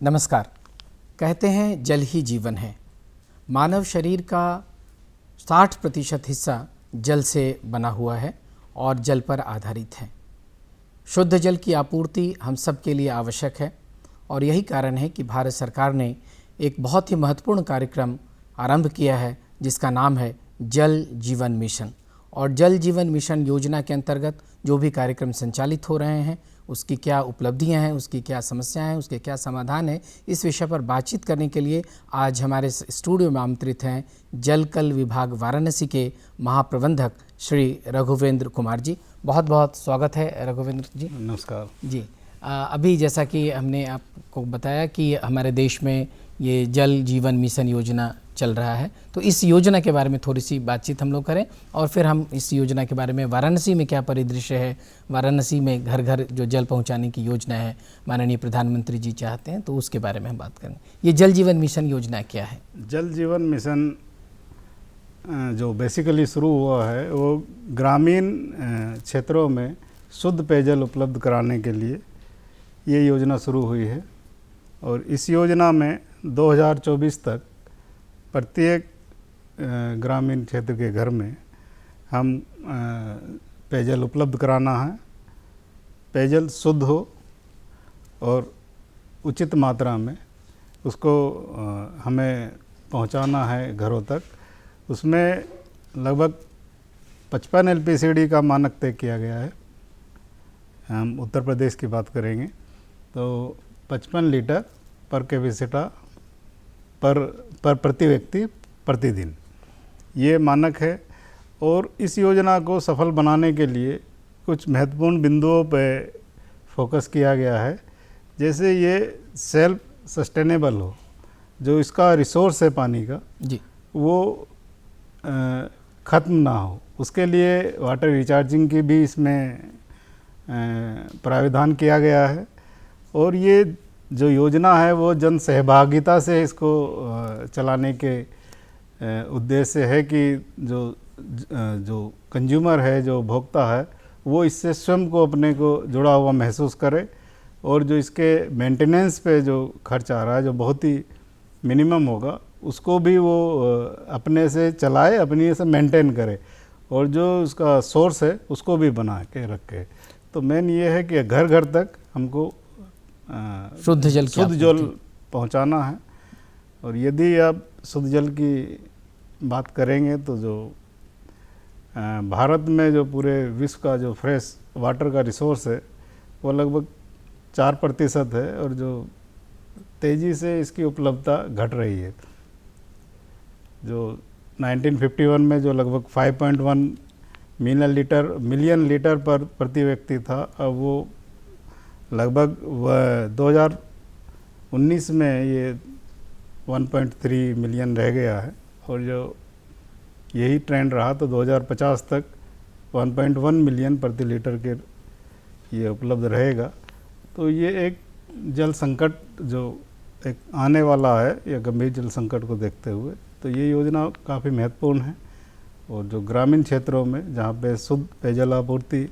नमस्कार। कहते हैं जल ही जीवन है। मानव शरीर का 60% हिस्सा जल से बना हुआ है और जल पर आधारित है। शुद्ध जल की आपूर्ति हम सब के लिए आवश्यक है और यही कारण है कि भारत सरकार ने एक बहुत ही महत्वपूर्ण कार्यक्रम आरंभ किया है जिसका नाम है जल जीवन मिशन। और जल जीवन मिशन योजना के अंतर्गत जो भी कार्यक्रम संचालित हो रहे हैं उसकी क्या उपलब्धियां हैं, उसकी क्या समस्याएं हैं, उसके क्या समाधान है, इस विषय पर बातचीत करने के लिए आज हमारे स्टूडियो में आमंत्रित हैं जलकल विभाग वाराणसी के महाप्रबंधक श्री रघुवेंद्र कुमार जी। बहुत बहुत स्वागत है रघुवेंद्र जी। नमस्कार जी। अभी जैसा कि हमने आपको बताया कि हमारे देश में ये जल जीवन मिशन योजना चल रहा है, तो इस योजना के बारे में थोड़ी सी बातचीत हम लोग करें और फिर हम इस योजना के बारे में वाराणसी में क्या परिदृश्य है, वाराणसी में घर घर जो जल पहुंचाने की योजना है माननीय प्रधानमंत्री जी चाहते हैं, तो उसके बारे में हम बात करें। ये जल जीवन मिशन योजना क्या है? जल जीवन मिशन जो बेसिकली शुरू हुआ है वो ग्रामीण क्षेत्रों में शुद्ध पेयजल उपलब्ध कराने के लिए ये योजना शुरू हुई है और इस योजना में 2024 तक प्रत्येक ग्रामीण क्षेत्र के घर में हम पेयजल उपलब्ध कराना है। पेयजल शुद्ध हो और उचित मात्रा में उसको हमें पहुंचाना है घरों तक। उसमें लगभग 55 एलपीसीडी का मानक तय किया गया है। हम उत्तर प्रदेश की बात करेंगे तो 55 लीटर पर कैपेसिटा पर प्रति व्यक्ति प्रतिदिन ये मानक है। और इस योजना को सफल बनाने के लिए कुछ महत्वपूर्ण बिंदुओं पर फोकस किया गया है। जैसे ये सेल्फ सस्टेनेबल हो, जो इसका रिसोर्स है पानी का जी वो ख़त्म ना हो, उसके लिए वाटर रिचार्जिंग की भी इसमें प्राविधान किया गया है। और ये जो योजना है वो जन सहभागिता से इसको चलाने के उद्देश्य है कि जो कंज्यूमर है, जो उपभोक्ता है, वो इससे स्वयं को अपने को जुड़ा हुआ महसूस करे और जो इसके मेंटेनेंस पे जो खर्च आ रहा है जो बहुत ही मिनिमम होगा उसको भी वो अपने से चलाए, अपनी से मेंटेन करे और जो उसका सोर्स है उसको भी बना के रखे। तो मेन ये है कि घर घर तक हमको शुद्ध जल पहुंचाना है। और यदि आप शुद्ध जल की बात करेंगे तो जो भारत में जो पूरे विश्व का जो फ्रेश वाटर का रिसोर्स है वो लगभग 4% है और जो तेज़ी से इसकी उपलब्धता घट रही है। जो 1951 में जो लगभग 5.1 मिलियन लीटर पर प्रति व्यक्ति था, अब वो लगभग 2019 में ये 1.3 मिलियन रह गया है। और जो यही ट्रेंड रहा तो 2050 तक 1.1 मिलियन प्रति लीटर के ये उपलब्ध रहेगा। तो ये एक जल संकट जो एक आने वाला है या गंभीर जल संकट को देखते हुए तो ये योजना काफ़ी महत्वपूर्ण है। और जो ग्रामीण क्षेत्रों में जहाँ पे शुद्ध पेयजल आपूर्ति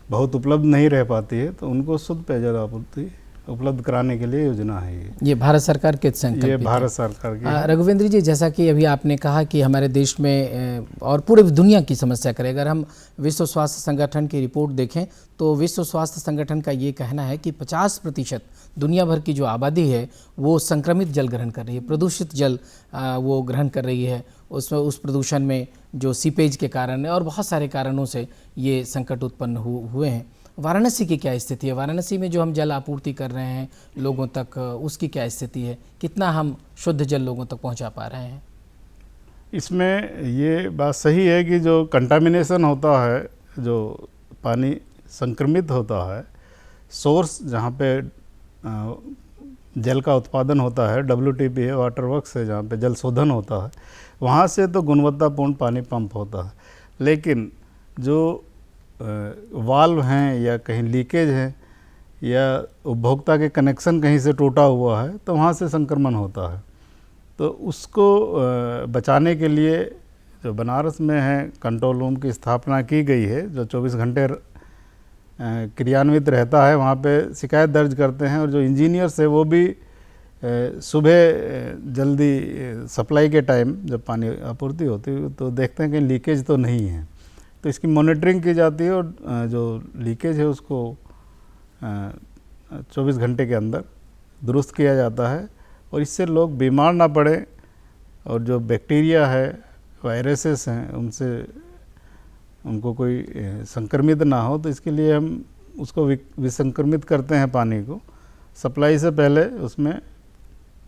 बहुत उपलब्ध नहीं रह पाती है तो उनको शुद्ध पेयजल आपूर्ति उपलब्ध कराने के लिए योजना है। ये भारत सरकार के संकल्प, ये भारत सरकार की। रघुवेंद्र जी, जैसा कि अभी आपने कहा कि हमारे देश में और पूरे दुनिया की समस्या करें, अगर हम विश्व स्वास्थ्य संगठन की रिपोर्ट देखें तो विश्व स्वास्थ्य संगठन का ये कहना है कि 50% दुनिया भर की जो आबादी है वो संक्रमित जल ग्रहण कर रही है, प्रदूषित जल वो ग्रहण कर रही है। उसमें उस प्रदूषण में जो सीपेज के कारण और बहुत सारे कारणों से ये संकट उत्पन्न हुए हैं। वाराणसी की क्या स्थिति है? वाराणसी में जो हम जल आपूर्ति कर रहे हैं लोगों तक, उसकी क्या स्थिति है? कितना हम शुद्ध जल लोगों तक पहुंचा पा रहे हैं? इसमें ये बात सही है कि जो कंटामिनेशन होता है, जो पानी संक्रमित होता है, सोर्स जहाँ पे जल का उत्पादन होता है WTP है, वाटर वर्क्स है, जहाँ पे जल शोधन होता है, वहाँ से तो गुणवत्तापूर्ण पानी पंप होता है। लेकिन जो वाल्व हैं या कहीं लीकेज है या उपभोक्ता के कनेक्शन कहीं से टूटा हुआ है तो वहाँ से संक्रमण होता है। तो उसको बचाने के लिए जो बनारस में है कंट्रोल रूम की स्थापना की गई है, जो 24 घंटे क्रियान्वित रहता है। वहाँ पे शिकायत दर्ज करते हैं और जो इंजीनियर्स है वो भी सुबह जल्दी सप्लाई के टाइम जब पानी आपूर्ति होती है तो देखते हैं कि लीकेज तो नहीं है, तो इसकी मॉनिटरिंग की जाती है और जो लीकेज है उसको 24 घंटे के अंदर दुरुस्त किया जाता है, और इससे लोग बीमार ना पड़े और जो बैक्टीरिया है, वायरसेस हैं, उनसे उनको कोई संक्रमित ना हो। तो इसके लिए हम उसको विसंक्रमित करते हैं पानी को। सप्लाई से पहले उसमें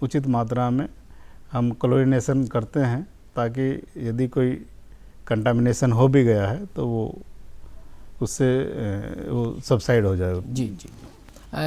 उचित मात्रा में हम क्लोरिनेशन करते हैं, ताकि यदि कोई कंटामिनेशन हो भी गया है तो वो उससे वो सबसाइड हो जाए। जी जी,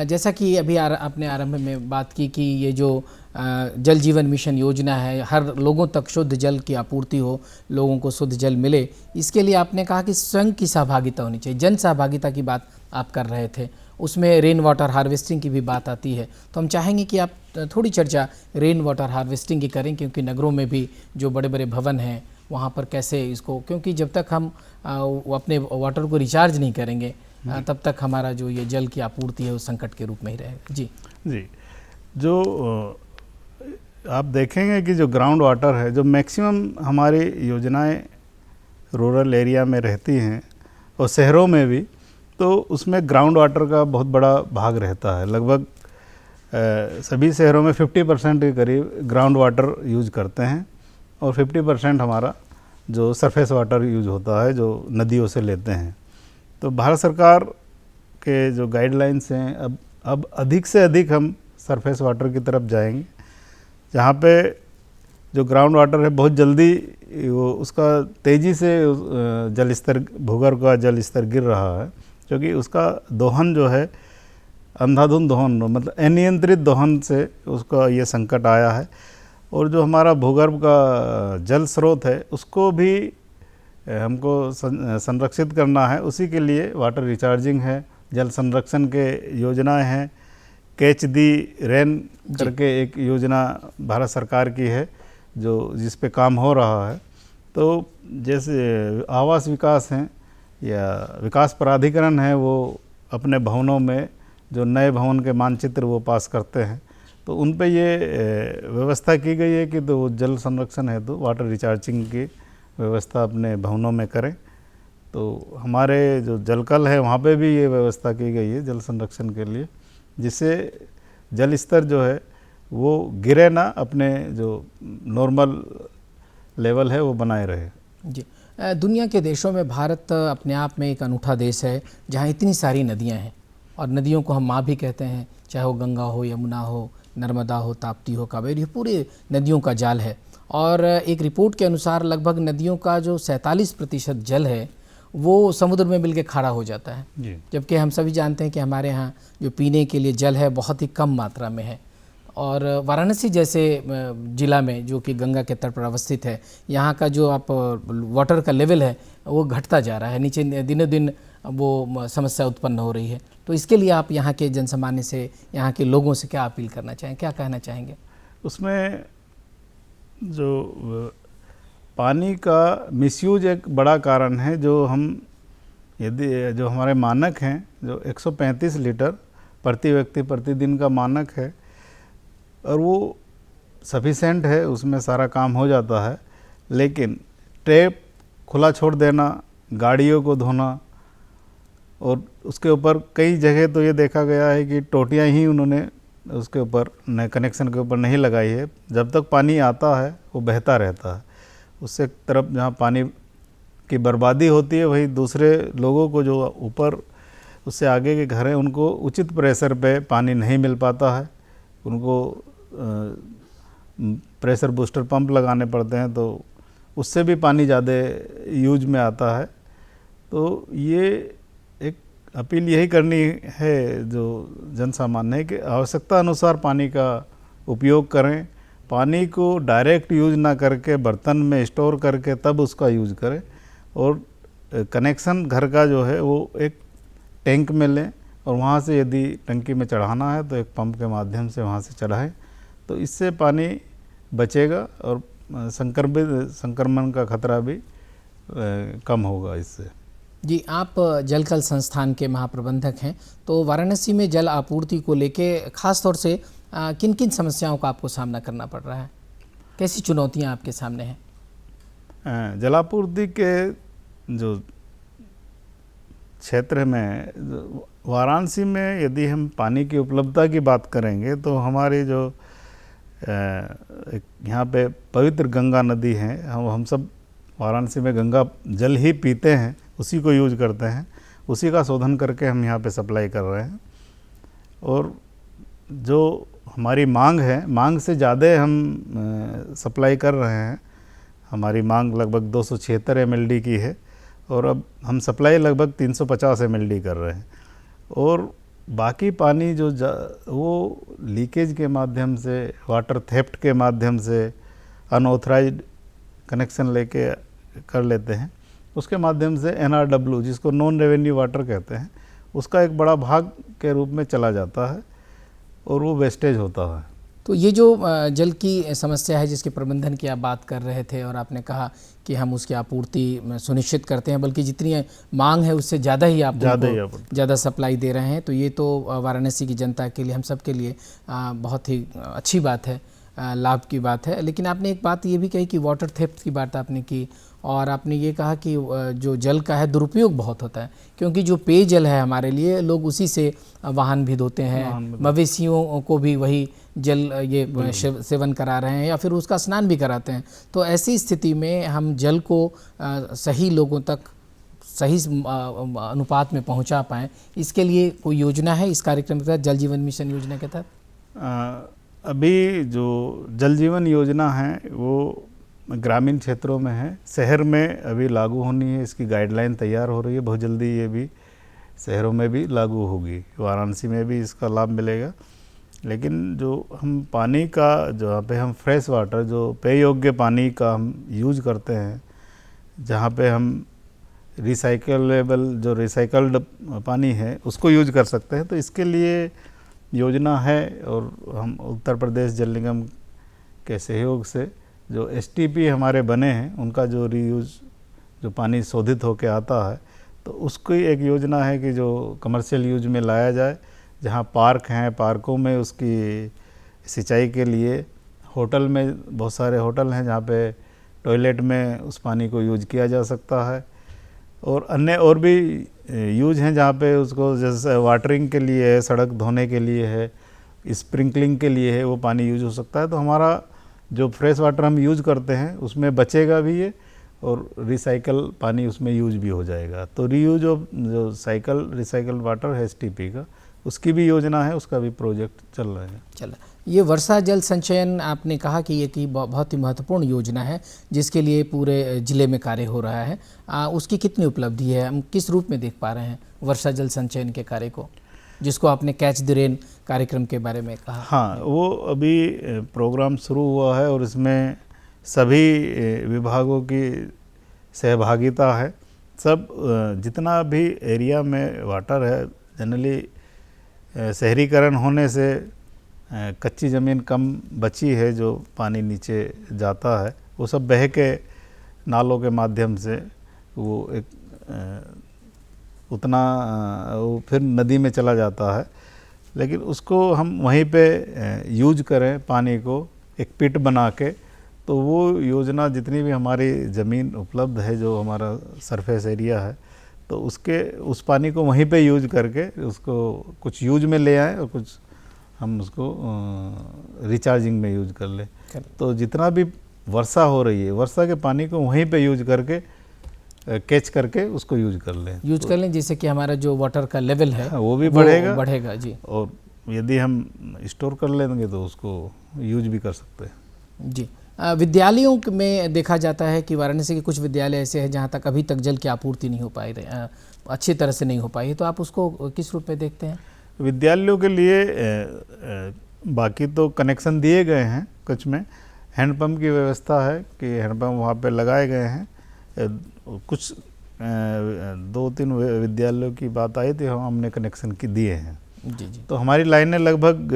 जैसा कि अभी आपने आरंभ में बात की कि ये जो जल जीवन मिशन योजना है, हर लोगों तक शुद्ध जल की आपूर्ति हो, लोगों को शुद्ध जल मिले, इसके लिए आपने कहा कि स्वयं की सहभागिता होनी चाहिए, जन सहभागिता की बात आप कर रहे थे, उसमें रेन वाटर हार्वेस्टिंग की भी बात आती है। तो हम चाहेंगे कि आप थोड़ी चर्चा रेन वाटर हार्वेस्टिंग की करें, क्योंकि नगरों में भी जो बड़े बड़े भवन हैं वहाँ पर कैसे इसको, क्योंकि जब तक हम अपने वाटर को रिचार्ज नहीं करेंगे तब तक हमारा जो ये जल की आपूर्ति है वो संकट के रूप में ही रहेगा। जी जी, जो आप देखेंगे कि जो ग्राउंड वाटर है, जो मैक्सिमम हमारी योजनाएं रूरल एरिया में रहती हैं और शहरों में भी, तो उसमें ग्राउंड वाटर का बहुत बड़ा भाग रहता है। लगभग सभी शहरों में 50% के करीब ग्राउंड वाटर यूज करते हैं और 50% हमारा जो सरफेस वाटर यूज होता है, जो नदियों से लेते हैं। तो भारत सरकार के जो गाइडलाइंस हैं, अब अधिक से अधिक हम सरफेस वाटर की तरफ जाएंगे, जहाँ पे जो ग्राउंड वाटर है बहुत जल्दी वो उसका तेज़ी से जल स्तर, भूगर्भ का जल स्तर गिर रहा है, क्योंकि उसका दोहन जो है अंधाधुंध दोहन, मतलब अनियंत्रित दोहन से उसका ये संकट आया है। और जो हमारा भूगर्भ का जल स्रोत है उसको भी हमको संरक्षित करना है। उसी के लिए वाटर रिचार्जिंग है, जल संरक्षण के योजनाएं हैं, कैच दी रेन करके एक योजना भारत सरकार की है जो जिस पे काम हो रहा है। तो जैसे आवास विकास हैं या विकास प्राधिकरण है, वो अपने भवनों में जो नए भवन के मानचित्र वो पास करते हैं, तो उन पे ये व्यवस्था की गई है कि तो जल संरक्षण है तो वाटर रिचार्जिंग की व्यवस्था अपने भवनों में करें। तो हमारे जो जलकल है वहाँ पे भी ये व्यवस्था की गई है जल संरक्षण के लिए, जिससे जल स्तर जो है वो गिरे ना, अपने जो नॉर्मल लेवल है वो बनाए रहे। जी, दुनिया के देशों में भारत अपने आप में एक अनूठा देश है जहाँ इतनी सारी नदियाँ हैं, और नदियों को हम माँ भी कहते हैं, चाहे वो गंगा हो, यमुना हो, नर्मदा हो, ताप्ती हो, कावेरी, पूरे नदियों का जाल है। और एक रिपोर्ट के अनुसार लगभग नदियों का जो 47% जल है वो समुद्र में मिलकर खारा हो जाता है, जबकि हम सभी जानते हैं कि हमारे यहाँ जो पीने के लिए जल है बहुत ही कम मात्रा में है। और वाराणसी जैसे ज़िला में जो कि गंगा के तट पर अवस्थित है, यहाँ का जो आप वाटर का लेवल है वो घटता जा रहा है, नीचे दिनों दिन वो समस्या उत्पन्न हो रही है। तो इसके लिए आप यहाँ के जनसामान्य से, यहाँ के लोगों से क्या अपील करना चाहेंगे, क्या कहना चाहेंगे? उसमें जो पानी का मिसयूज एक बड़ा कारण है। जो हम यदि जो हमारे मानक हैं जो 135 लीटर प्रति व्यक्ति प्रतिदिन का मानक है, और वो सफिशेंट है, उसमें सारा काम हो जाता है, लेकिन टैप खुला छोड़ देना, गाड़ियों को धोना, और उसके ऊपर कई जगह तो ये देखा गया है कि टोटियाँ ही उन्होंने उसके ऊपर नए कनेक्शन के ऊपर नहीं लगाई है। जब तक पानी आता है वो बहता रहता है, उससे तरफ जहाँ पानी की बर्बादी होती है, वही दूसरे लोगों को जो ऊपर उससे आगे के घर हैं उनको उचित प्रेशर पे पानी नहीं मिल पाता है, उनको प्रेशर बूस्टर पंप लगाने पड़ते हैं, तो उससे भी पानी ज़्यादा यूज में आता है। तो ये एक अपील यही करनी है जो जन सामान्य है कि आवश्यकता अनुसार पानी का उपयोग करें, पानी को डायरेक्ट यूज ना करके बर्तन में स्टोर करके तब उसका यूज करें, और कनेक्शन घर का जो है वो एक टैंक में लें, और वहाँ से यदि टंकी में चढ़ाना है तो एक पंप के माध्यम से वहाँ से चढ़ाएं, तो इससे पानी बचेगा और संक्रमण का खतरा भी कम होगा इससे। जी, आप जलकल संस्थान के महाप्रबंधक हैं, तो वाराणसी में जल आपूर्ति को लेके खास तौर से किन किन समस्याओं का आपको सामना करना पड़ रहा है, कैसी चुनौतियां आपके सामने हैं? जलापूर्ति के जो क्षेत्र में, वाराणसी में यदि हम पानी की उपलब्धता की बात करेंगे तो हमारी जो यहाँ पे पवित्र गंगा नदी है, हम सब वाराणसी में गंगा जल ही पीते हैं, उसी को यूज करते हैं, उसी का शोधन करके हम यहाँ पे सप्लाई कर रहे हैं। और जो हमारी मांग है, मांग से ज़्यादा हम सप्लाई कर रहे हैं। हमारी मांग लगभग 276 mld की है और अब हम सप्लाई लगभग 350 mld कर रहे हैं। और बाकी पानी जो वो लीकेज के माध्यम से, वाटर थेफ्ट के माध्यम से, अनऑथराइज्ड कनेक्शन लेके कर लेते हैं, उसके माध्यम से NRW, जिसको नॉन रेवेन्यू वाटर कहते हैं, उसका एक बड़ा भाग के रूप में चला जाता है और वो वेस्टेज होता है। तो ये जो जल की समस्या है जिसके प्रबंधन की आप बात कर रहे थे और आपने कहा कि हम उसकी आपूर्ति सुनिश्चित करते हैं, बल्कि जितनी मांग है उससे ज़्यादा ही आप ज़्यादा सप्लाई दे रहे हैं, तो ये तो वाराणसी की जनता के लिए, हम सब के लिए बहुत ही अच्छी बात है, लाभ की बात है। लेकिन आपने एक बात ये भी कही कि वाटर थेफ्ट की बात आपने की, और आपने ये कहा कि जो जल का है दुरुपयोग बहुत होता है, क्योंकि जो पेयजल है हमारे लिए, लोग उसी से वाहन भी धोते हैं, मवेशियों को भी वही जल ये सेवन करा रहे हैं या फिर उसका स्नान भी कराते हैं। तो ऐसी स्थिति में हम जल को सही लोगों तक सही अनुपात में पहुंचा पाएँ, इसके लिए कोई योजना है इस कार्यक्रम के तहत, जल जीवन मिशन योजना के तहत? अभी जो जल जीवन योजना है वो ग्रामीण क्षेत्रों में है, शहर में अभी लागू होनी है, इसकी गाइडलाइन तैयार हो रही है, बहुत जल्दी ये भी शहरों में भी लागू होगी, वाराणसी में भी इसका लाभ मिलेगा। लेकिन जो हम पानी का, जहाँ पे हम फ्रेश वाटर, जो पेय योग्य पानी का हम यूज करते हैं, जहाँ पे हम रिसाइकलेबल, जो रिसाइकल्ड पानी है उसको यूज कर सकते हैं, तो इसके लिए योजना है। और हम उत्तर प्रदेश जल निगम के सहयोग से जो STP हमारे बने हैं, उनका जो रीयूज, जो पानी शोधित होकर आता है, तो उसकी एक योजना है कि जो कमर्शियल यूज में लाया जाए। जहाँ पार्क हैं, पार्कों में उसकी सिंचाई के लिए, होटल में बहुत सारे होटल हैं जहाँ पे टॉयलेट में उस पानी को यूज किया जा सकता है, और अन्य और भी यूज हैं जहाँ पे उसको, जैसे वाटरिंग के लिए है, सड़क धोने के लिए है, स्प्रिंकलिंग के लिए है, वो पानी यूज हो सकता है। तो हमारा जो फ्रेश वाटर हम यूज करते हैं उसमें बचेगा भी ये, और रिसाइकल पानी उसमें यूज भी हो जाएगा। तो रीयूज ऑफ जो रिसाइकल वाटर है STP का, उसकी भी योजना है, उसका भी प्रोजेक्ट चल रहा है। ये वर्षा जल संचयन आपने कहा कि ये की बहुत ही महत्वपूर्ण योजना है जिसके लिए पूरे ज़िले में कार्य हो रहा है, उसकी कितनी उपलब्धि है, हम किस रूप में देख पा रहे हैं वर्षा जल संचयन के कार्य को, जिसको आपने कैच द रेन कार्यक्रम के बारे में कहा? हाँ, वो अभी प्रोग्राम शुरू हुआ है और इसमें सभी विभागों की सहभागिता है। सब जितना भी एरिया में वाटर है, जनरली शहरीकरण होने से कच्ची ज़मीन कम बची है, जो पानी नीचे जाता है, वो सब बह के नालों के माध्यम से वो एक उतना वो फिर नदी में चला जाता है। लेकिन उसको हम वहीं पे यूज करें पानी को एक पिट बना के, तो वो योजना जितनी भी हमारी ज़मीन उपलब्ध है, जो हमारा सरफेस एरिया है, तो उस पानी को वहीं पे यूज करके उसको कुछ यूज में ले आएँ और कुछ हम उसको रिचार्जिंग में यूज कर लें। तो जितना भी वर्षा हो रही है, वर्षा के पानी को वहीं पे यूज करके कैच करके उसको यूज कर लें, जिससे कि हमारा जो वाटर का लेवल है वो भी बढ़ेगा जी। और यदि हम स्टोर कर लेंगे तो उसको यूज भी कर सकते हैं जी। विद्यालयों में देखा जाता है कि वाराणसी के कुछ विद्यालय ऐसे हैं जहाँ तक अभी तक जल की आपूर्ति नहीं हो पाई, अच्छी तरह से नहीं हो पाई, तो आप उसको किस रूप में देखते हैं? विद्यालयों के लिए बाकी तो कनेक्शन दिए गए हैं, कुछ में हैंडपम्प की व्यवस्था है कि हैंडपम्प वहाँ पे लगाए गए हैं। कुछ 2-3 विद्यालयों की बात आई थी, हमने कनेक्शन की दिए हैं जी। तो हमारी लाइनें लगभग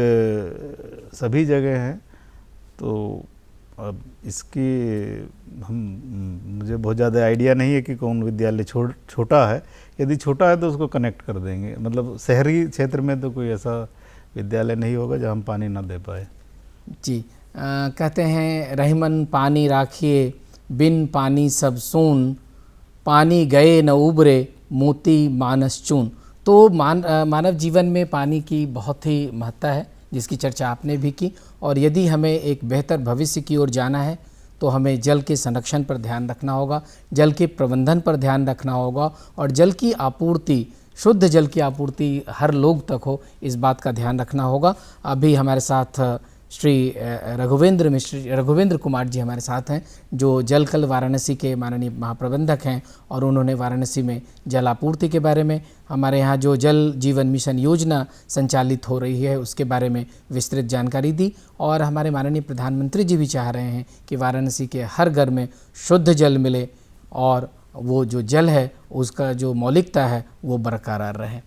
सभी जगह हैं। तो अब इसकी मुझे बहुत ज़्यादा आइडिया नहीं है कि कौन विद्यालय छोटा है। यदि छोटा है तो उसको कनेक्ट कर देंगे, मतलब शहरी क्षेत्र में तो कोई ऐसा विद्यालय नहीं होगा जहाँ हम पानी ना दे पाए। जी कहते हैं रहीमन पानी राखिए, बिन पानी सब सून, पानी गए न उबरे, मोती मानस चून। तो मानव जीवन में पानी की बहुत ही महत्ता है, जिसकी चर्चा आपने भी की। और यदि हमें एक बेहतर भविष्य की ओर जाना है तो हमें जल के संरक्षण पर ध्यान रखना होगा, जल के प्रबंधन पर ध्यान रखना होगा, और जल की आपूर्ति, शुद्ध जल की आपूर्ति हर लोग तक हो, इस बात का ध्यान रखना होगा। अभी हमारे साथ श्री रघुवेंद्र कुमार जी हमारे साथ हैं, जो जल कल वाराणसी के माननीय महाप्रबंधक हैं, और उन्होंने वाराणसी में जल आपूर्ति के बारे में, हमारे यहाँ जो जल जीवन मिशन योजना संचालित हो रही है उसके बारे में विस्तृत जानकारी दी। और हमारे माननीय प्रधानमंत्री जी भी चाह रहे हैं कि वाराणसी के हर घर में शुद्ध जल मिले, और वो जो जल है उसका जो मौलिकता है वो बरकरार रहे।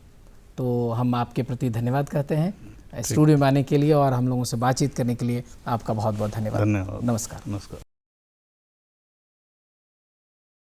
तो हम आपके प्रति धन्यवाद कहते हैं स्टूडियो में आने के लिए, और हम लोगों से बातचीत करने के लिए आपका बहुत बहुत धन्यवाद। धन्यवाद। नमस्कार। नमस्कार।